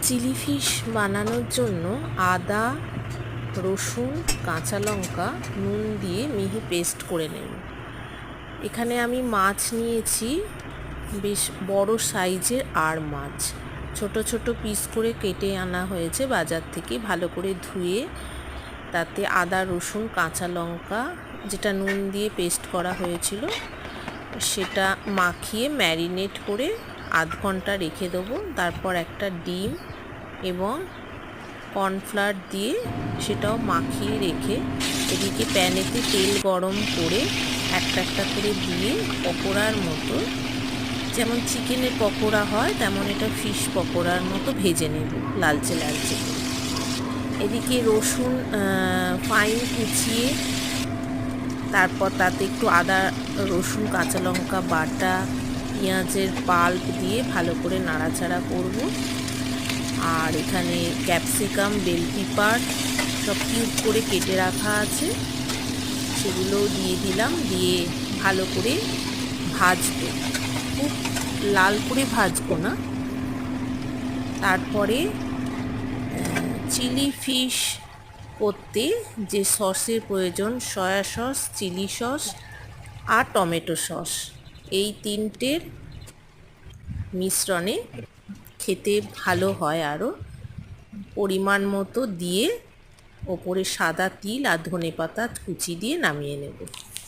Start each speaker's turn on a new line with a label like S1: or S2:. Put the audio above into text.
S1: Chilli fish বানানোর জন্য আদা, রসুন, কাঁচা লঙ্কা নুন দিয়ে মিহি পেস্ট করে নেব। এখানে আমি মাছ নিয়েছি, বেশ বড় সাইজের আর মাছ ছোট ছোট পিস করে কেটে আনা হয়েছে বাজার থেকে, ভালো করে ধুয়ে তাতে আদা, রসুন, কাঁচা লঙ্কা যেটা নুন দিয়ে পেস্ট করা হয়েছিল সেটা মাখিয়ে ম্যারিনেট করে আধ ঘন্টা রেখে দেবো। তারপর একটা ডিম এবং কর্নফ্লাওয়ার দিয়ে সেটাও মাখিয়ে রেখে এদিকে প্যানেতে তেল গরম করে একটা একটা করে দিয়ে পকোড়ার মতো, যেমন চিকেনের পকোড়া হয় তেমন এটা ফিশ পকোড়ার মতো ভেজে নেব লালচে লালচে। এদিকে রসুন ফাইন কুচিয়ে তারপর তাতে একটু আদা, রসুন, কাঁচা লঙ্কা বাটা, পেঁয়াজের পাল্প দিয়ে ভালো করে নাড়াচাড়া করব। আর এখানে ক্যাপসিকাম, বেল পেপার সব কিউব করে কেটে রাখা আছে, সেগুলোও দিয়ে দিলাম। দিয়ে ভালো করে ভাজবো, খুব লাল করে ভাজবো না। তারপরে চিলি ফিশ করতে যে সসের প্রয়োজন, সয়া সস, চিলি সস আর টমেটো সস, এই তিনটের মিশ্রণে খেতে ভালো হয় আরও, পরিমাণ মতো দিয়ে ওপরে সাদা তিল আর ধনেপাতা কুচি দিয়ে নামিয়ে নেব।